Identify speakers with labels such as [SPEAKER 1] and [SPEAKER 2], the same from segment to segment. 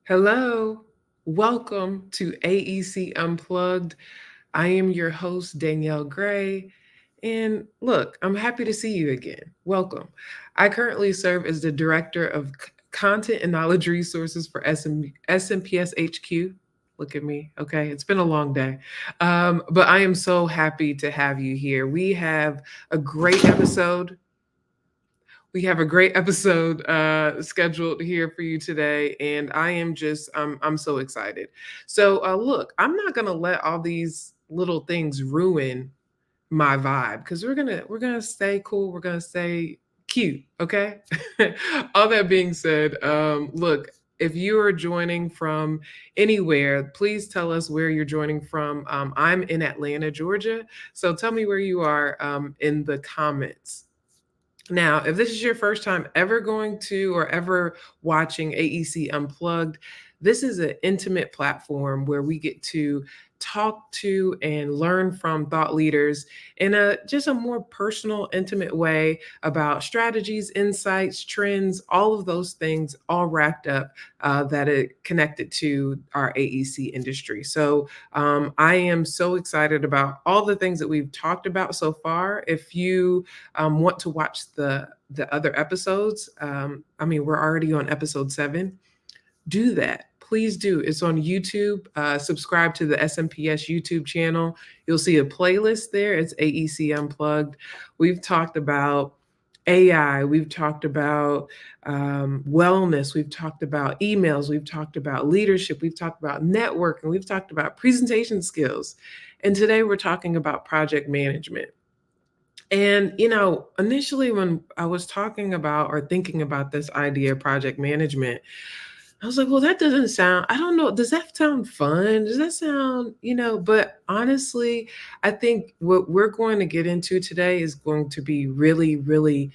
[SPEAKER 1] Hello, welcome to AEC Unplugged. I am your host, Danielle Gray. And look, I'm happy to see you again. Welcome. I currently serve as the Director of Content and Knowledge Resources for SMPS HQ. Look at me. Okay. It's been a long day. But I am so happy to have you here. A great episode we have a great episode scheduled here for you today, and I'm so excited. So look, I'm not gonna let all these little things ruin my vibe because we're gonna stay cool. We're gonna stay cute. Okay. All that being said, look. If you are joining from anywhere, please tell us where you're joining from. I'm in Atlanta, Georgia. So tell me where you are in the comments. Now, if this is your first time ever going to or ever watching AEC Unplugged, this is an intimate platform where we get to talk to and learn from thought leaders in a just a more personal, intimate way about strategies, insights, trends, all of those things, all wrapped up that are connected to our AEC industry. So I am so excited about all the things that we've talked about so far. If you want to watch the other episodes, we're already on episode 7. Do that. Please do. It's on YouTube. Subscribe to the SMPS YouTube channel. You'll see a playlist there. It's AEC Unplugged. We've talked about AI. We've talked about wellness. We've talked about emails. We've talked about leadership. We've talked about networking. We've talked about presentation skills. And today we're talking about project management. And, initially when I was talking about or thinking about this idea of project management, I was like, well, that doesn't sound, I don't know, does that sound fun? Does that sound, but honestly, I think what we're going to get into today is going to be really, really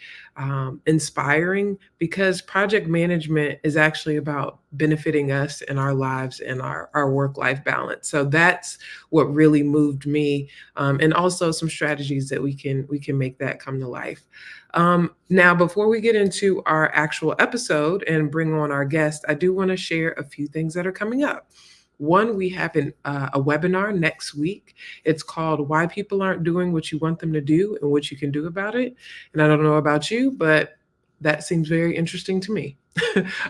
[SPEAKER 1] inspiring because project management is actually about benefiting us in our lives and our work life balance. So that's what really moved me, and also some strategies that we can make that come to life. Now, before we get into our actual episode and bring on our guest, I do want to share a few things that are coming up. One, we have a webinar next week. It's called Why People Aren't Doing What You Want Them to Do and What You Can Do About It. And I don't know about you, but that seems very interesting to me.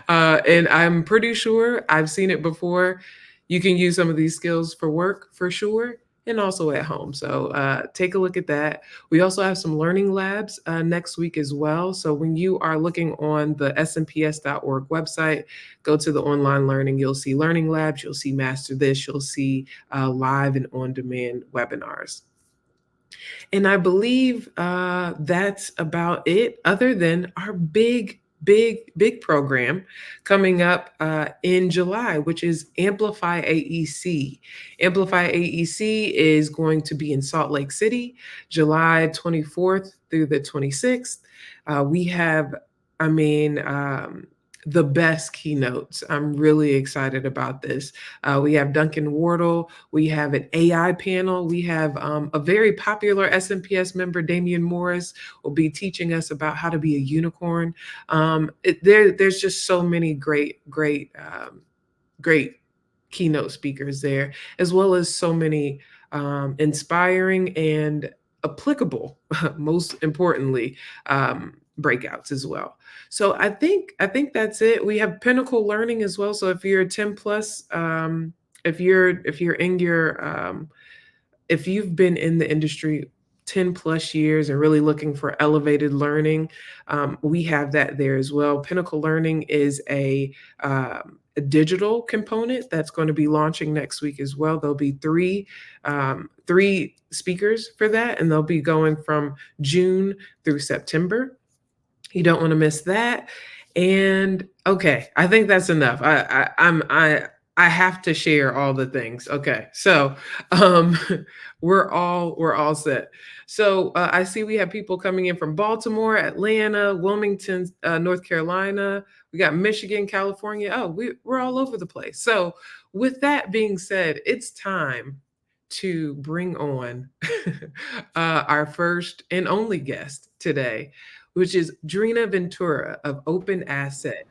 [SPEAKER 1] And I'm pretty sure I've seen it before. You can use some of these skills for work for sure and also at home. So take a look at that. We also have some learning labs next week as well. So when you are looking on the smps.org website, go to the online learning. You'll see learning labs, you'll see Master This, you'll see live and on demand webinars. And I believe that's about it, other than our big program coming up in July, which is Amplify AEC. Amplify AEC is going to be in Salt Lake City, July 24th through the 26th. We have, I mean, the best keynotes. I'm really excited about this. We have Duncan Wardle. We have an AI panel. We have a very popular SMPS member, Damian Morris, will be teaching us about how to be a unicorn. There's just so many great keynote speakers there, as well as so many inspiring and applicable, most importantly, breakouts as well. So I think that's it. We have Pinnacle Learning as well. So if you're 10 plus, if you're in your if you've been in the industry 10 plus years and really looking for elevated learning, we have that there as well. Pinnacle Learning is a digital component that's going to be launching next week as well. There'll be three speakers for that, and they'll be going from June through September. You don't want to miss that. And okay, I think that's enough. I have to share all the things. Okay, so um, we're all set. So I see we have people coming in from Baltimore, Atlanta, Wilmington, North Carolina. We got Michigan, California. Oh, we're all over the place. So with that being said, it's time to bring on our first and only guest today, which is Dhoreena Ventura of OpenAsset.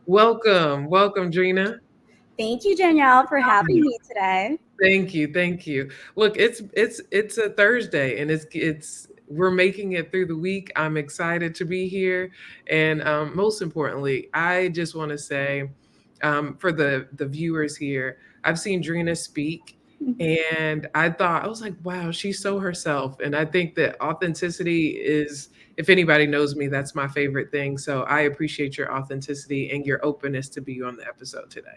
[SPEAKER 1] Welcome, welcome, Drina.
[SPEAKER 2] Thank you, Danielle, for having me today.
[SPEAKER 1] Thank you, thank you. Look, it's a Thursday, and it's we're making it through the week. I'm excited to be here, and most importantly, I just want to say, for the viewers here, I've seen Drina speak, and I was like, wow, she's so herself, and I think that authenticity is. If anybody knows me, that's my favorite thing. So I appreciate your authenticity and your openness to be on the episode today.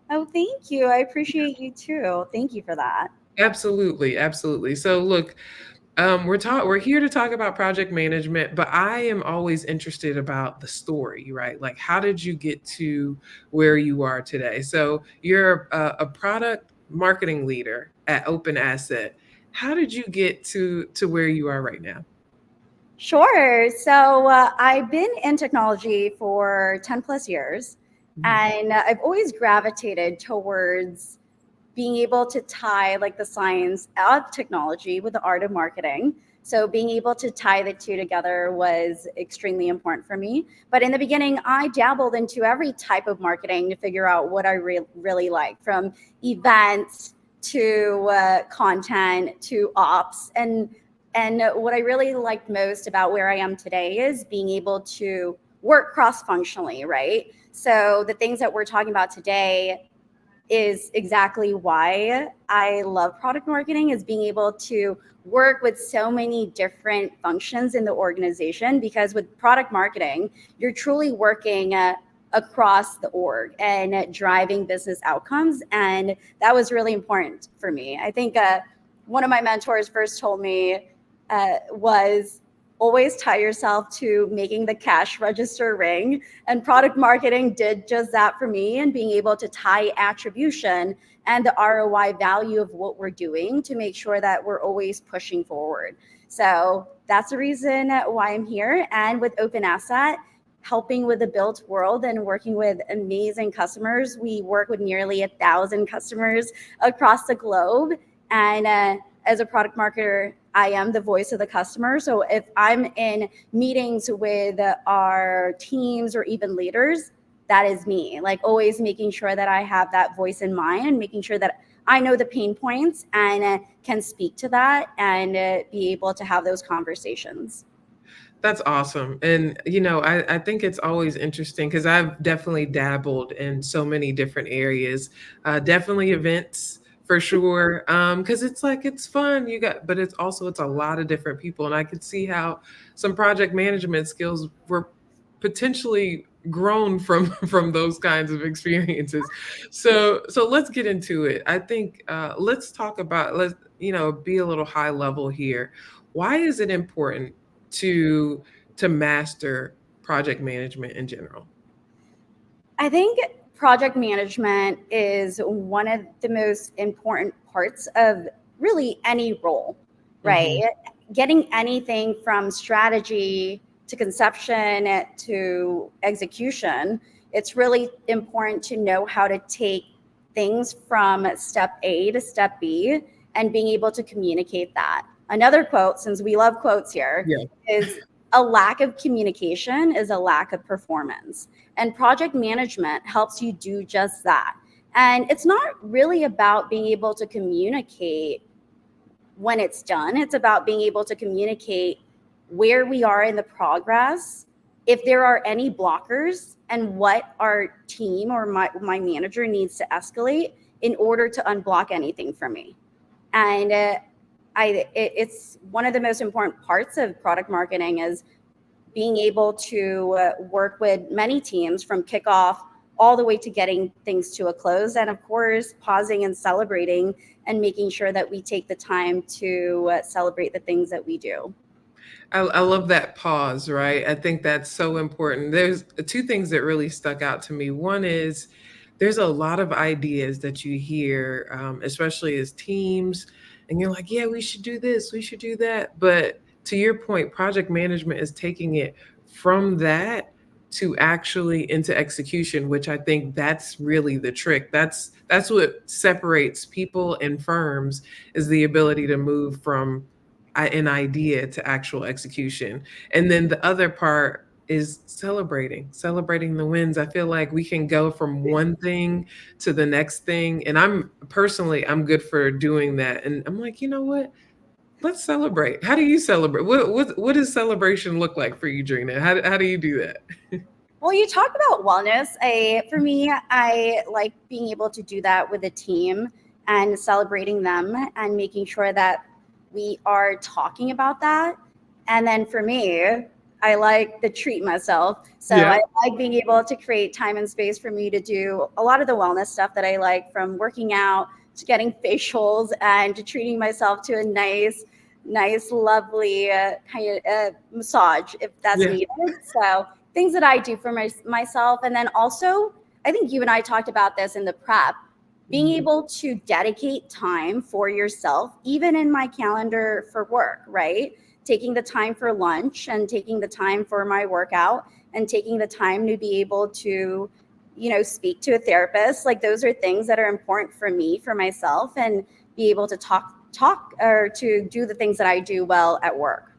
[SPEAKER 2] Oh, thank you. I appreciate you too. Thank you for that.
[SPEAKER 1] Absolutely, absolutely. So look, we're here to talk about project management, but I am always interested about the story, right? Like, how did you get to where you are today? So you're a product marketing leader at OpenAsset. How did you get to where you are right now?
[SPEAKER 2] Sure. I've been in technology for 10 plus years,
[SPEAKER 1] Mhm.
[SPEAKER 2] and I've always gravitated towards being able to tie like the science of technology with the art of marketing. So being able to tie the two together was extremely important for me. But in the beginning, I dabbled into every type of marketing to figure out what I really like, from events to content to ops. And what I really liked most about where I am today is being able to work cross functionally, right? So the things that we're talking about today is exactly why I love product marketing, is being able to work with so many different functions in the organization, because with product marketing you're truly working across the org and driving business outcomes, and that was really important for me. I think one of my mentors first told me was always tie yourself to making the cash register ring, and product marketing did just that for me, and being able to tie attribution and the ROI value of what we're doing to make sure that we're always pushing forward. So that's the reason why I'm here. And with Open Asset, helping with the built world and working with amazing customers, we work with nearly 1,000 customers across the globe. And as a product marketer, I am the voice of the customer. So if I'm in meetings with our teams or even leaders, that is me. Like, always making sure that I have that voice in mind and making sure that I know the pain points and can speak to that and be able to have those conversations.
[SPEAKER 1] That's awesome. And, I think it's always interesting because I've definitely dabbled in so many different areas. Definitely events for sure. Because it's like it's fun. But it's a lot of different people. And I could see how some project management skills were potentially grown from from those kinds of experiences. So let's get into it. I think let's talk about let's be a little high level here. Why is it important to master project management in general?
[SPEAKER 2] I think project management is one of the most important parts of really any role, right?
[SPEAKER 1] Mhm.
[SPEAKER 2] Getting anything from strategy to conception to execution, it's really important to know how to take things from step A to step B and being able to communicate that. Another quote, since we love quotes here,
[SPEAKER 1] Yeah.
[SPEAKER 2] is a lack of communication is a lack of performance. And project management helps you do just that. And it's not really about being able to communicate when it's done, it's about being able to communicate where we are in the progress, if there are any blockers, and what our team or my manager needs to escalate in order to unblock anything from me. And it's one of the most important parts of product marketing is being able to work with many teams from kickoff all the way to getting things to a close. And of course, pausing and celebrating and making sure that we take the time to celebrate the things that we do.
[SPEAKER 1] I love that pause, right? I think that's so important. There's two things that really stuck out to me. One is there's a lot of ideas that you hear, especially as teams, and you're like, yeah, we should do this, we should do that. But to your point, project management is taking it from that to actually into execution, which I think that's really the trick. That's what separates people and firms is the ability to move from an idea to actual execution. And then the other part is celebrating the wins. I feel like we can go from one thing to the next thing. And I'm good for doing that. And I'm like, you know what? Let's celebrate. How do you celebrate? What does celebration look like for you, Drina? How do you do that?
[SPEAKER 2] Well, you talk about wellness. For me, I like being able to do that with a team and celebrating them and making sure that we are talking about that. And then for me, I like to treat myself. So
[SPEAKER 1] Yeah.
[SPEAKER 2] I like being able to create time and space for me to do a lot of the wellness stuff that I like, from working out to getting facials and to treating myself to a nice, lovely kind of massage if that's
[SPEAKER 1] Yeah.
[SPEAKER 2] needed. So things that I do for myself. And then also, I think you and I talked about this in the prep, being
[SPEAKER 1] Mhm.
[SPEAKER 2] able to dedicate time for yourself, even in my calendar for work, right? Taking the time for lunch and taking the time for my workout and taking the time to be able to, speak to a therapist. Like those are things that are important for me, for myself, and be able to talk or to do the things that I do well at work.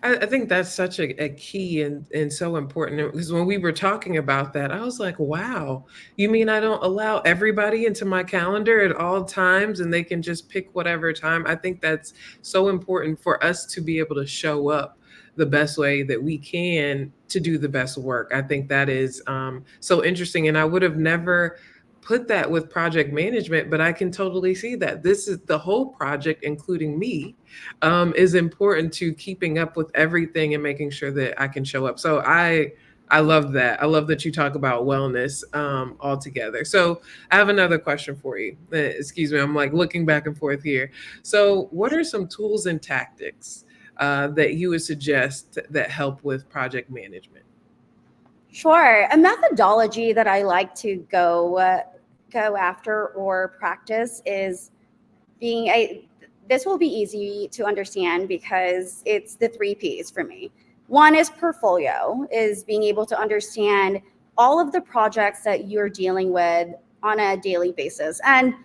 [SPEAKER 1] I think that's such a key and so important because when we were talking about that, I was like, wow, you mean I don't allow everybody into my calendar at all times and they can just pick whatever time? I think that's so important for us to be able to show up the best way that we can to do the best work. I think that is so interesting. And I would have never put that with project management, but I can totally see that this is the whole project, including me, is important to keeping up with everything and making sure that I can show up. So I love that. I love that you talk about wellness altogether. So I have another question for you. Excuse me, I'm like looking back and forth here. So, what are some tools and tactics that you would suggest that help with project management?
[SPEAKER 2] Sure. A methodology that I like to go after or practice is being a this will be easy to understand because it's the three P's for me. One is portfolio, is being able to understand all of the projects that you're dealing with on a daily basis. And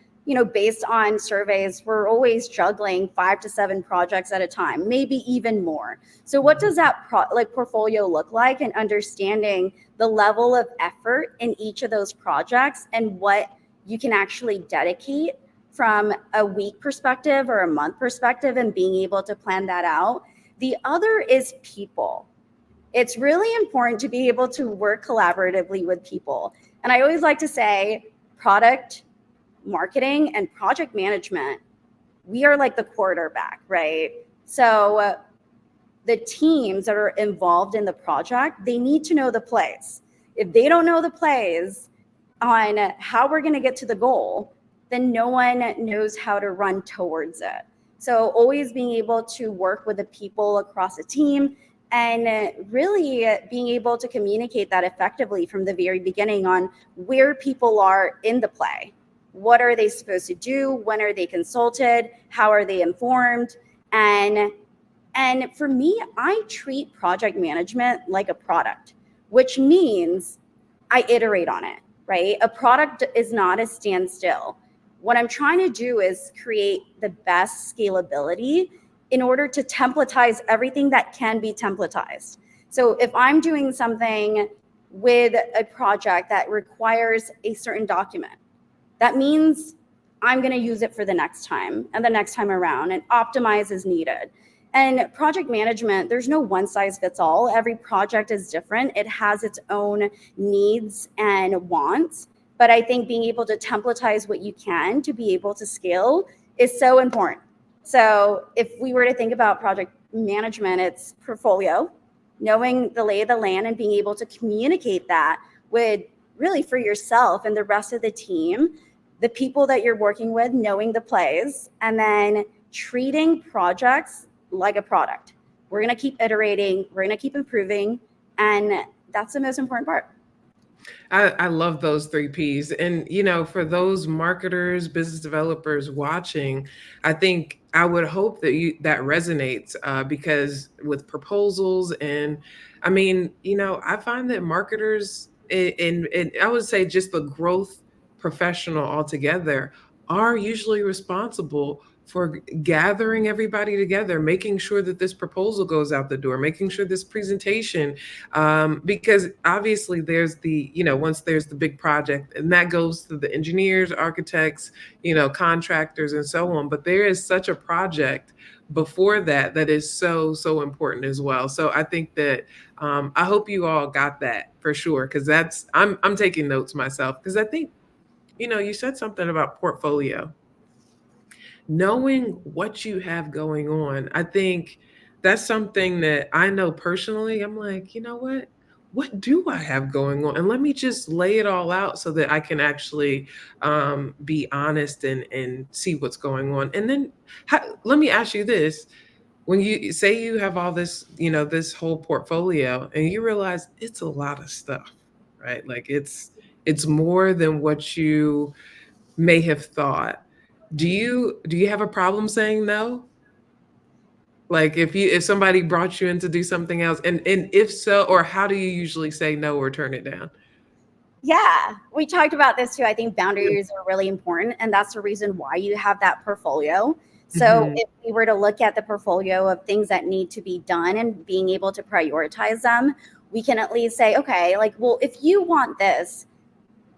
[SPEAKER 2] based on surveys, we're always juggling 5 to 7 projects at a time, maybe even more. So what does that portfolio look like, and understanding the level of effort in each of those projects and what you can actually dedicate from a week perspective or a month perspective, and being able to plan that out. The other is people. It's really important to be able to work collaboratively with people. And I always like to say product marketing and project management, we are like the quarterback, right? So the teams that are involved in the project, they need to know the plays. If they don't know the plays on how we're going to get to the goal, then no one knows how to run towards it. So always being able to work with the people across a team and really being able to communicate that effectively from the very beginning on where people are in the play. What are they supposed to do? When are they consulted? How are they informed? And and for me, I treat project management like a product, which means I iterate on it, right? A product is not a standstill. What I'm trying to do is create the best scalability in order to templatize everything that can be templatized. So if I'm doing something with a project that requires a certain document, that means I'm going to use it for the next time and the next time around and optimize as needed. And project management, there's no one size fits all. Every project is different. It has its own needs and wants. But I think being able to templatize what you can to be able to scale is so important. So if we were to think about project management, it's portfolio, knowing the lay of the land and being able to communicate that with really for yourself and the rest of the team, the people that you're working with, knowing the plays, and then treating projects like a product. We're going to keep iterating, we're going to keep improving, and that's the most important part.
[SPEAKER 1] I love those three P's. And, for those marketers, business developers watching, I think I would hope that that resonates because with proposals and I mean, I find that marketers and I would say just the growth professional altogether are usually responsible gathering everybody together, making sure that this proposal goes out the door, making sure this presentation, because obviously there's the, once there's the big project and that goes to the engineers, architects, contractors and so on. But there is such a project before that that is so, so important as well. So I think that I hope you all got that for sure, because I'm taking notes myself, because I think, you said something about portfolio, knowing what you have going on. I think that's something that I know personally. I'm like, you know what do I have going on? And let me just lay it all out so that I can actually be honest and see what's going on. And then let me ask you this. When you say you have all this, this whole portfolio, and you realize it's a lot of stuff, right? Like it's more than what you may have thought. Do you have a problem saying no? Like if somebody brought you in to do something else, and if so, or how do you usually say no or turn it down?
[SPEAKER 2] Yeah, we talked about this too. I think
[SPEAKER 1] Yeah.
[SPEAKER 2] boundaries are really important, and that's the reason why you have that portfolio. So,
[SPEAKER 1] Mhm.
[SPEAKER 2] if we were to look at the portfolio of things that need to be done and being able to prioritize them, we can at least say, okay, like, well, if you want this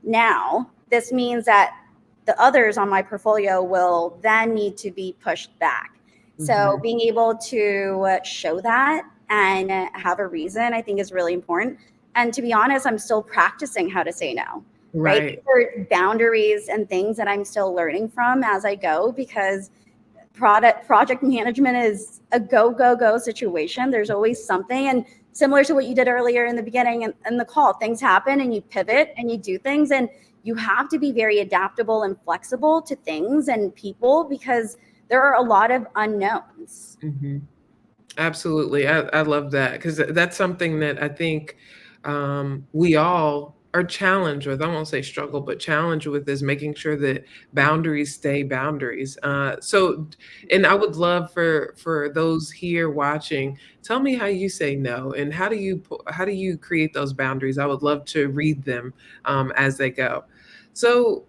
[SPEAKER 2] now, this means that the others on my portfolio will then need to be pushed back. So,
[SPEAKER 1] Mhm.
[SPEAKER 2] being able to show that and have a reason, I think, is really important. And to be honest, I'm still practicing how to say no, right? These
[SPEAKER 1] Right.
[SPEAKER 2] are boundaries and things that I'm still learning from as I go, because project management is a go situation. There's always something. And similar to what you did earlier in the beginning and the call, things happen and you pivot and you do things, and you have to be very adaptable and flexible to things and people, because there are a lot of unknowns.
[SPEAKER 1] Mhm. Absolutely. I love that, because that's something that I think we all are challenged with. I won't say struggle, but challenged with, is making sure that boundaries stay boundaries. And I would love for those here watching, tell me how you say no, and how do you create those boundaries? I would love to read them as they go. So,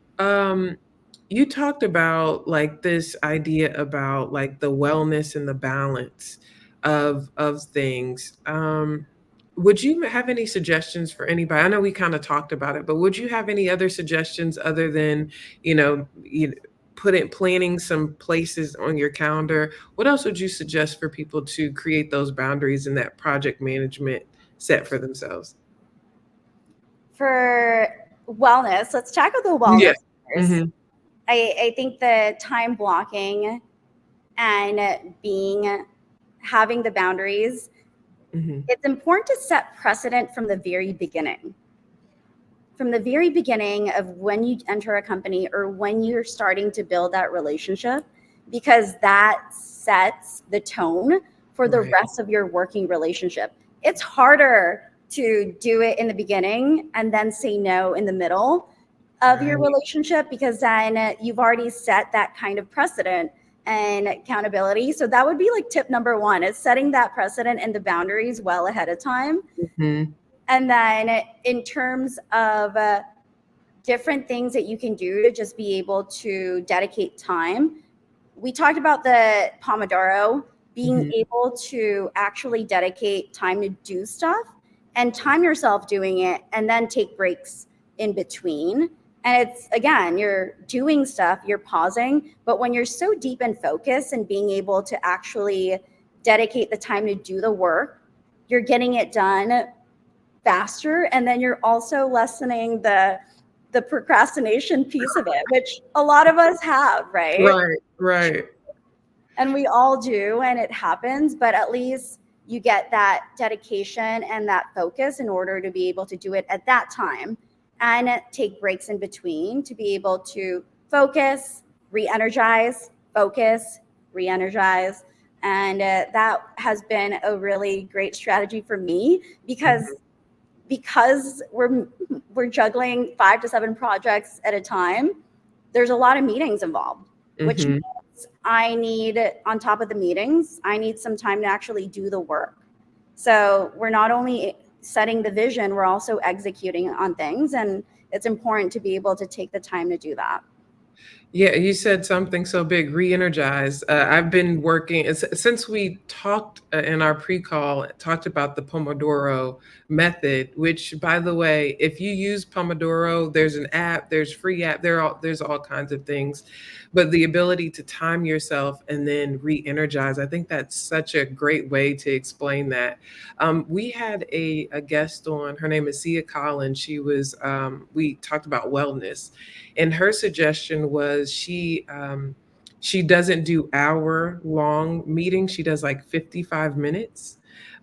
[SPEAKER 1] you talked about like this idea about like the wellness and the balance of things. Would you have any suggestions for anybody? I know we kind of talked about it, but would you have any other suggestions other than, you know, you planning some places on your calendar? What else would you suggest for people to create those boundaries and that project management set for themselves?
[SPEAKER 2] For wellness, let's tackle the
[SPEAKER 1] Yeah.
[SPEAKER 2] wellness first.
[SPEAKER 1] Hmm.
[SPEAKER 2] I think the time blocking and being having the boundaries,
[SPEAKER 1] Hmm.
[SPEAKER 2] it's important to set precedent from the very beginning. From the very beginning of when you enter a company or when you're starting to build that relationship, because that sets the tone for the
[SPEAKER 1] Right.
[SPEAKER 2] rest of your working relationship. It's harder to do it in the beginning and then say no in the middle of your
[SPEAKER 1] Right.
[SPEAKER 2] relationship, because then you've already set that kind of precedent and accountability. So that would be like tip number one, is setting that precedent and the boundaries well ahead of time.
[SPEAKER 1] Hmm.
[SPEAKER 2] And then in terms of different things that you can do to just be able to dedicate time, we talked about the Pomodoro, being
[SPEAKER 1] Hmm.
[SPEAKER 2] able to actually dedicate time to do stuff and time yourself doing it and then take breaks in between. And it's, again, you're doing stuff, you're pausing, but when you're so deep in focus and being able to actually dedicate the time to do the work, you're getting it done faster, and then you're also lessening the procrastination piece of it, which a lot of us have, right?
[SPEAKER 1] Right. Right.
[SPEAKER 2] And we all do, and it happens, but at least you get that dedication and that focus in order to be able to do it at that time, and take breaks in between to be able to focus, re-energize, focus, re-energize. And that has been a really great strategy for me,
[SPEAKER 1] Hmm.
[SPEAKER 2] because we're juggling 5 to 7 projects at a time. There's a lot of meetings involved, which
[SPEAKER 1] Hmm.
[SPEAKER 2] means I need, on top of the meetings, I need some time to actually do the work. So we're not only setting the vision, we're also executing on things, and it's important to be able to take the time to do that.
[SPEAKER 1] Yeah, you said something so big, re-energize. I've been working since we talked in our pre-call, talked about the Pomodoro method, which by the way, if you use Pomodoro, there's an app, there's free app, there's all kinds of things. But the ability to time yourself and then re-energize, I think that's such a great way to explain that. We had a guest on, her name is Sia Collins. We talked about wellness, and her suggestion was she doesn't do hour long meetings. She does like 55 minutes.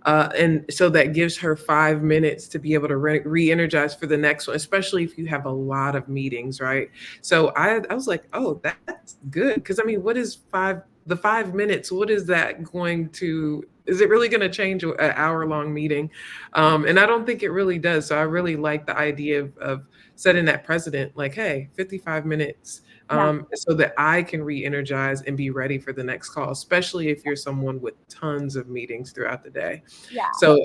[SPEAKER 1] And so that gives her 5 minutes to be able to re-energize for the next one, especially if you have a lot of meetings, right? So I was like, oh, that's good. Because I mean, the 5 minutes, what is that going to, is it really going to change an hour long meeting? And I don't think it really does. So I really like the idea of setting that precedent, like, hey, 55 minutes,
[SPEAKER 2] Yeah,
[SPEAKER 1] so that I can re-energize and be ready for the next call, especially if you're someone with tons of meetings throughout the day.
[SPEAKER 2] yeah.
[SPEAKER 1] So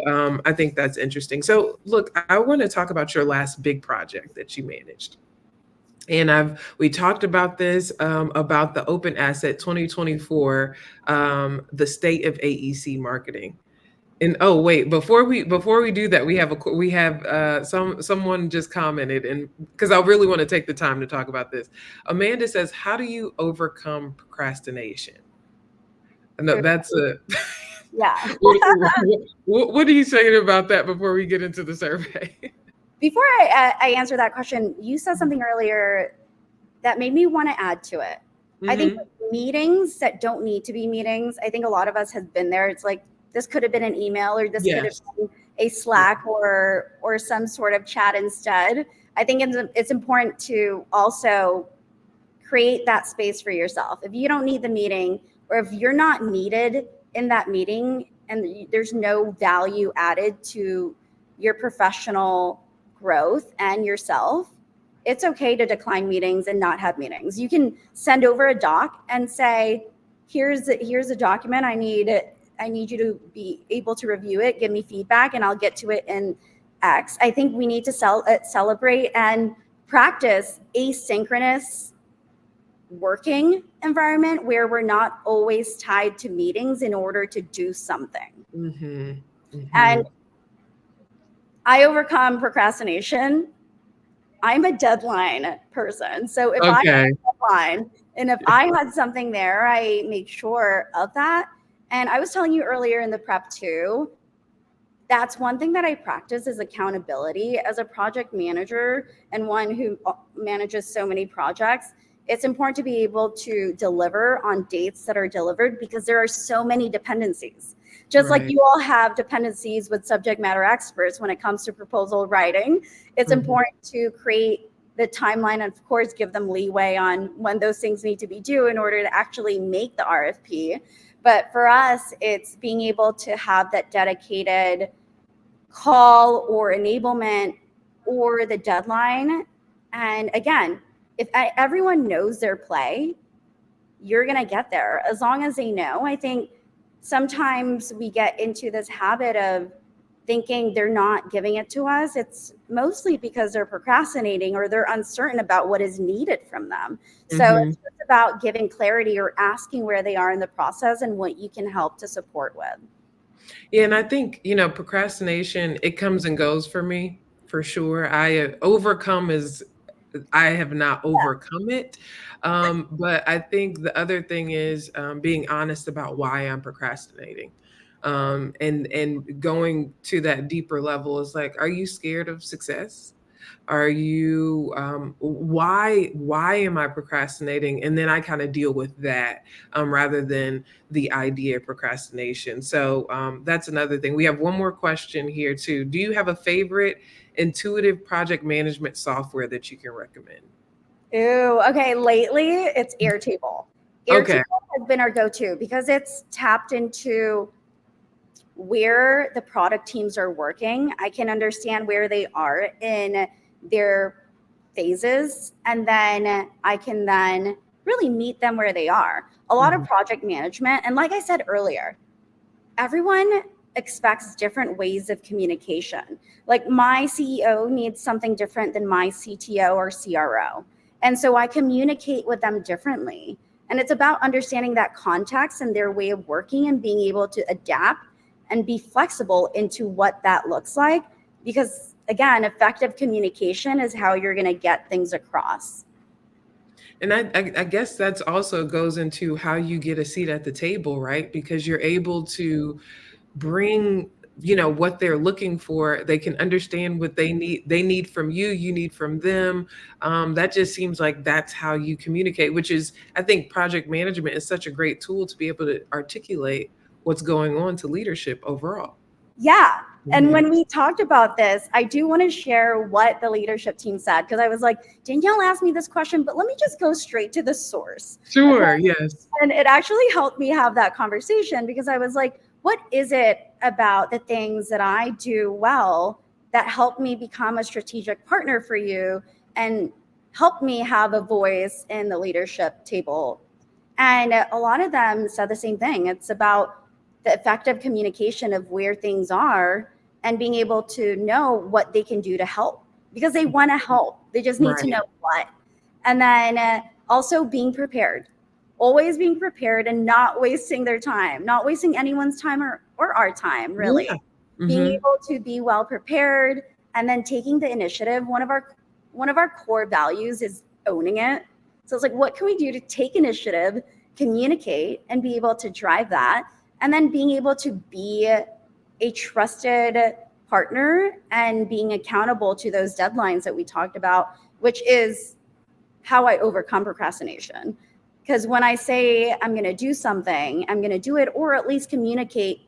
[SPEAKER 1] I think that's interesting. So look, I want to talk about your last big project that you managed. And we talked about this, about the Open Asset 2024, the state of AEC marketing. And oh wait, before we do that, we have someone just commented, and because I really want to take the time to talk about this. Amanda says, "How do you overcome procrastination?" No, that's a
[SPEAKER 2] Yeah.
[SPEAKER 1] what are you saying about that before we get into the survey?
[SPEAKER 2] Before I answer that question, you said something earlier that made me want to add to it. I think
[SPEAKER 1] Hmm.
[SPEAKER 2] meetings that don't need to be meetings, I think a lot of us have been there. It's like this could have been an email, or this could have
[SPEAKER 1] Yes.
[SPEAKER 2] been a Slack, or some sort of chat instead. I think it's important to also create that space for yourself. If you don't need the meeting, or if you're not needed in that meeting and there's no value added to your professional growth and yourself, it's okay to decline meetings and not have meetings. You can send over a doc and say, here's a document. I need you to be able to review it, give me feedback, and I'll get to it in X. I think we need to celebrate and practice asynchronous working environment where we're not always tied to meetings in order to do something.
[SPEAKER 1] Hmm.
[SPEAKER 2] And
[SPEAKER 1] Hmm.
[SPEAKER 2] I overcome procrastination. I'm a deadline person. So if I have
[SPEAKER 1] Okay.
[SPEAKER 2] a deadline and if I had something there, I make sure of that. And I was telling you earlier in the prep too, that's one thing that I practice is accountability as a project manager and one who manages so many projects. It's important to be able to deliver on dates that are delivered because there are so many dependencies. Just like
[SPEAKER 1] Right.
[SPEAKER 2] you all have dependencies with subject matter experts when it comes to proposal writing, it's
[SPEAKER 1] Hmm.
[SPEAKER 2] important to create the timeline and, of course, give them leeway on when those things need to be due in order to actually make the RFP. But for us, it's being able to have that dedicated call or enablement or the deadline. And again, if everyone knows their play, you're going to get there as long as they know. I think sometimes we get into this habit of thinking they're not giving it to us. It's mostly because they're procrastinating or they're uncertain about what is needed from them. So
[SPEAKER 1] Hmm.
[SPEAKER 2] it's just about giving clarity or asking where they are in the process and what you can help to support with.
[SPEAKER 1] Yeah, and I think, procrastination, it comes and goes for me, for sure. I have not overcome it. But I think the other thing is, being honest about why I'm procrastinating. And going to that deeper level is like, are you scared of success? Are you why am I procrastinating? And then I kind of deal with that, rather than the idea of procrastination. So that's another thing. We have one more question here too. Do you have a favorite intuitive project management software that you can recommend?
[SPEAKER 2] Ooh, okay. Lately, it's Airtable.
[SPEAKER 1] Okay.
[SPEAKER 2] Airtable has been our go-to because it's tapped into where the product teams are working. I can understand where they are in their phases, and then I can then really meet them where they are. A lot of
[SPEAKER 1] Mhm.
[SPEAKER 2] project management, and like I said earlier, everyone expects different ways of communication. Like my CEO needs something different than my CTO or CRO. And so I communicate with them differently. And it's about understanding that context and their way of working and being able to adapt and be flexible into what that looks like. Because again, effective communication is how you're going to get things across.
[SPEAKER 1] And I guess that's also goes into how you get a seat at the table, right? Because you're able to bring, what they're looking for. They can understand what they need from you, you need from them. That just seems like that's how you communicate, which is, I think project management is such a great tool to be able to articulate what's going on to leadership overall.
[SPEAKER 2] Yeah. And
[SPEAKER 1] Mhm.
[SPEAKER 2] when we talked about this, I do want to share what the leadership team said, because I was like, Danielle asked me this question, but let me just go straight to the source. Okay.
[SPEAKER 1] Sure, yes.
[SPEAKER 2] And it actually helped me have that conversation, because I was like, what is it about the things that I do well that help me become a strategic partner for you and help me have a voice in the leadership table? And a lot of them said the same thing. It's about the effective communication of where things are and being able to know what they can do to help, because they want to help. They just need to
[SPEAKER 1] Right.
[SPEAKER 2] know what. And then also being prepared, always being prepared and not wasting their time, not wasting anyone's time or our time,
[SPEAKER 1] Yeah.
[SPEAKER 2] really. Being
[SPEAKER 1] Hmm.
[SPEAKER 2] able to be well prepared and then taking the initiative. One of our core values is owning it. So it's like, what can we do to take initiative, communicate, and be able to drive that? And then being able to be a trusted partner and being accountable to those deadlines that we talked about, which is how I overcome procrastination. Because when I say I'm going to do something, I'm going to do it, or at least communicate,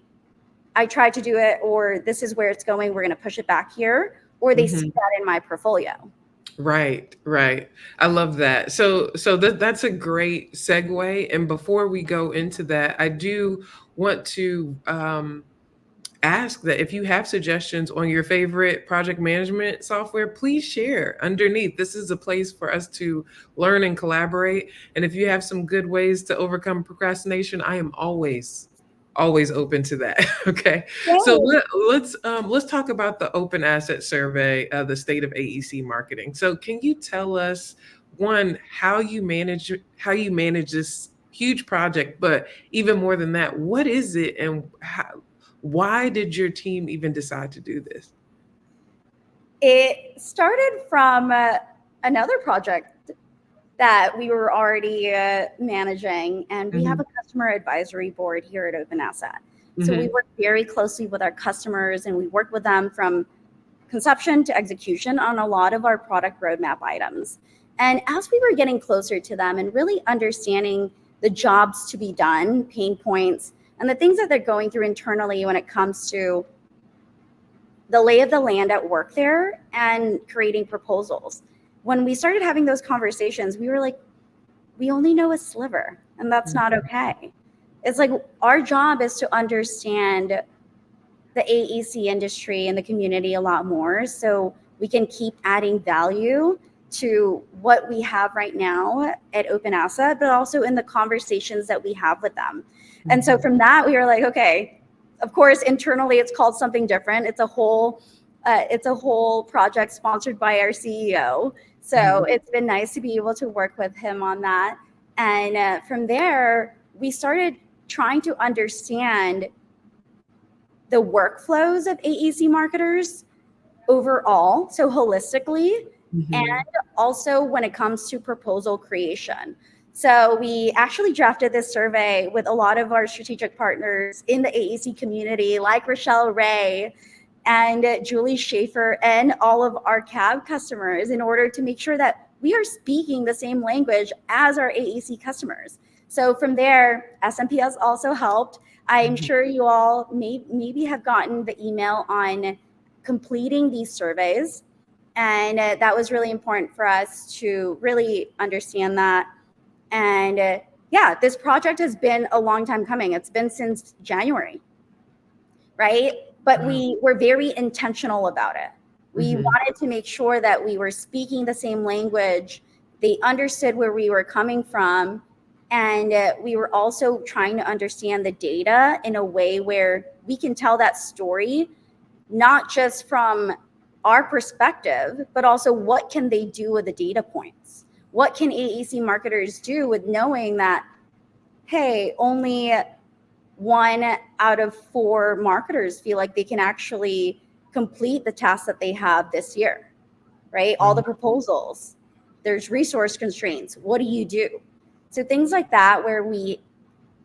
[SPEAKER 2] I tried to do it, or this is where it's going, we're going to push it back here, or they see
[SPEAKER 1] Hmm.
[SPEAKER 2] that in my portfolio.
[SPEAKER 1] Right, right. I love that. So that's a great segue. And before we go into that, I do want to ask that if you have suggestions on your favorite project management software, please share underneath. This is a place for us to learn and collaborate. And if you have some good ways to overcome procrastination, I am always open to that. Okay. So
[SPEAKER 2] Yay.
[SPEAKER 1] let's talk about the Open Asset Survey, the state of AEC marketing. So can you tell us, one, how you manage this huge project, but even more than that, what is it, and why did your team even decide to do this?
[SPEAKER 2] It started from another project that we were already managing, and we have
[SPEAKER 1] Hmm.
[SPEAKER 2] a customer advisory board here at OpenAsset. So we
[SPEAKER 1] Hmm.
[SPEAKER 2] work very closely with our customers, and we work with them from conception to execution on a lot of our product roadmap items. And as we were getting closer to them and really understanding the jobs to be done, pain points, and the things that they're going through internally when it comes to the lay of the land at work there and creating proposals. When we started having those conversations, we were like, we only know a sliver, and that's not okay. It's like our job is to understand the AEC industry and the community a lot more, so we can keep adding value to what we have right now at Open Asset, but also in the conversations that we have with them. And so
[SPEAKER 1] Hmm.
[SPEAKER 2] from that, we were like, okay, of course, internally it's called something different. It's a whole project sponsored by our CEO. So
[SPEAKER 1] Hmm.
[SPEAKER 2] it's been nice to be able to work with him on that. And from there, we started trying to understand the workflows of AEC marketers overall, so holistically, and
[SPEAKER 1] Hmm.
[SPEAKER 2] also when it comes to proposal creation. So we actually drafted this survey with a lot of our strategic partners in the AEC community, like Rochelle Ray and Julie Schaefer, and all of our CAB customers, in order to make sure that we are speaking the same language as our AEC customers. So from there, SMP has also helped. I'm
[SPEAKER 1] Hmm.
[SPEAKER 2] sure you all maybe have gotten the email on completing these surveys. And that was really important for us to really understand that. And yeah, this project has been a long time coming. It's been since January, right? But
[SPEAKER 1] Wow.
[SPEAKER 2] we were very intentional about it. We
[SPEAKER 1] Hmm.
[SPEAKER 2] wanted to make sure that we were speaking the same language. They understood where we were coming from. And we were also trying to understand the data in a way where we can tell that story, not just from our perspective, but also what can they do with the data points? what can AEC marketers do with knowing that, hey, only 1 out of 4 marketers feel like they can actually complete the tasks that they have this year, right? All the proposals, there's resource constraints. What do you do? So things like that, where we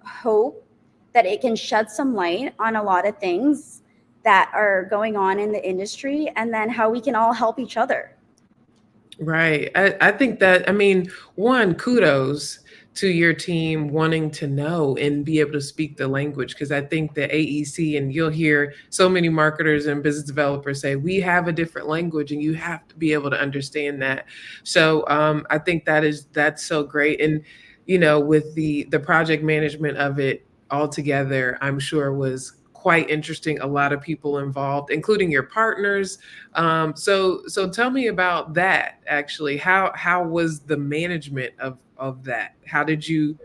[SPEAKER 2] hope that it can shed some light on a lot of things that are going on in the industry, and then how we can all help each other.
[SPEAKER 1] Right. I think that, I mean, one, kudos to your team wanting to know and be able to speak the language. Because I think the AEC, and you'll hear so many marketers and business developers say, we have a different language and you have to be able to understand that. So I think that's so great. And, with the project management of it all together, I'm sure was quite interesting. A lot of people involved, including your partners. So tell me about that. Actually, how was the management of that? How did you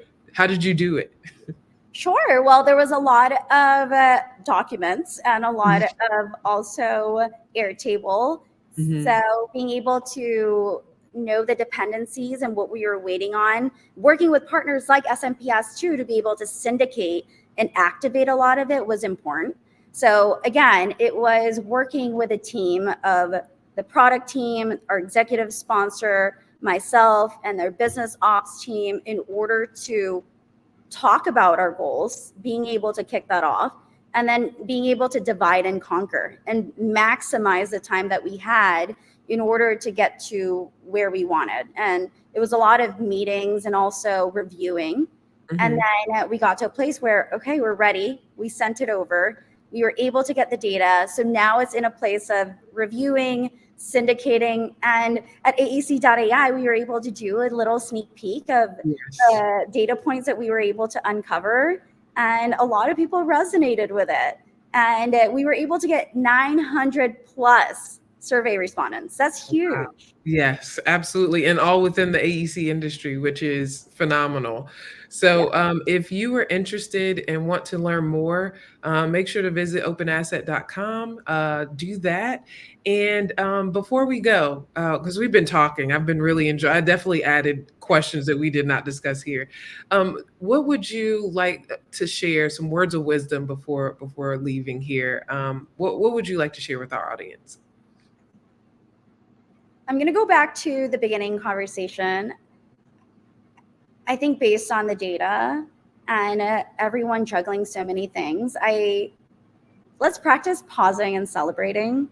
[SPEAKER 1] do it?
[SPEAKER 2] Sure. Well, there was a lot of documents and a lot of also Airtable.
[SPEAKER 1] Hmm.
[SPEAKER 2] So being able to know the dependencies and what we were waiting on, working with partners like SMPS too, to be able to syndicate and activate a lot of it was important. So again, it was working with a team of the product team, our executive sponsor, myself, and their business ops team in order to talk about our goals, being able to kick that off, and then being able to divide and conquer and maximize the time that we had in order to get to where we wanted. And it was a lot of meetings and also reviewing. And
[SPEAKER 1] Hmm.
[SPEAKER 2] then we got to a place where, okay, we're ready. We sent it over. We were able to get the data. So now it's in a place of reviewing, syndicating, and at AEC.ai, we were able to do a little sneak peek of
[SPEAKER 1] Yes.
[SPEAKER 2] data points that we were able to uncover. And a lot of people resonated with it. And we were able to get 900 plus survey respondents. That's
[SPEAKER 1] Wow.
[SPEAKER 2] huge.
[SPEAKER 1] Yes, absolutely. And all within the AEC industry, which is phenomenal.
[SPEAKER 2] Yeah.
[SPEAKER 1] So, if you are interested and want to learn more, make sure to visit openasset.com. Do that. And before we go, because we've been talking, I've been really enjoying, I definitely added questions that we did not discuss here. What would you like to share, some words of wisdom before leaving here? What would you like to share with our audience?
[SPEAKER 2] I'm going to go back to the beginning conversation. I think based on the data and everyone juggling so many things, I let's practice pausing and celebrating.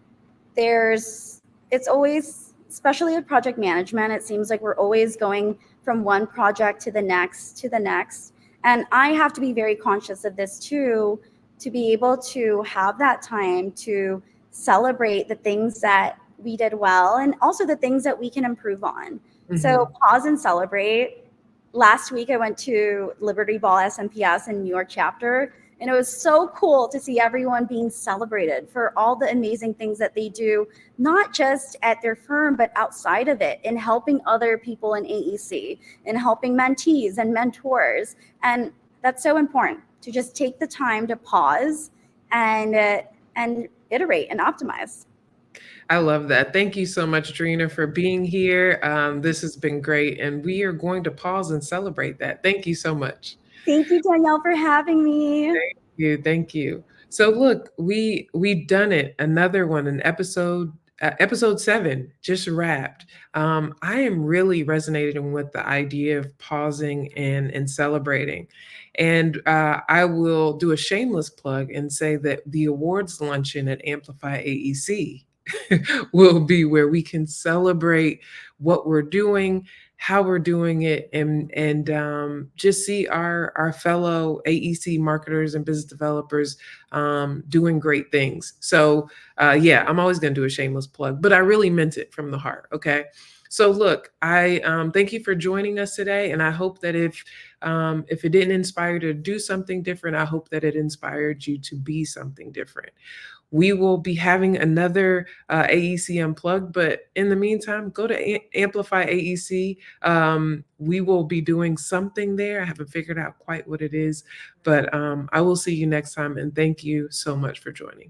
[SPEAKER 2] It's always, especially with project management, it seems like we're always going from one project to the next to the next. And I have to be very conscious of this too, to be able to have that time to celebrate the things that we did well and also the things that we can improve on. So
[SPEAKER 1] Hmm.
[SPEAKER 2] pause and celebrate. Last week I went to Liberty Ball SMPS in New York chapter, and it was so cool to see everyone being celebrated for all the amazing things that they do, not just at their firm, but outside of it, in helping other people in AEC, in helping mentees and mentors. And that's so important to just take the time to pause and iterate and optimize.
[SPEAKER 1] I love that. Thank you so much, Drina, for being here. This has been great, and we are going to pause and celebrate that. Thank you so much.
[SPEAKER 2] Thank you, Danielle, for having me.
[SPEAKER 1] Thank you. So look, we done it. Another one, an episode 7 just wrapped. I am really resonating with the idea of pausing and celebrating. And I will do a shameless plug and say that the awards luncheon at Amplify AEC will be where we can celebrate what we're doing, how we're doing it, and just see our fellow AEC marketers and business developers doing great things. So yeah, I'm always going to do a shameless plug, but I really meant it from the heart. Okay. So look, I thank you for joining us today, and I hope that if it didn't inspire you to do something different, I hope that it inspired you to be something different. We will be having another AEC Unplugged, but in the meantime, go to Amplify AEC. We will be doing something there. I haven't figured out quite what it is, but I will see you next time. And thank you so much for joining.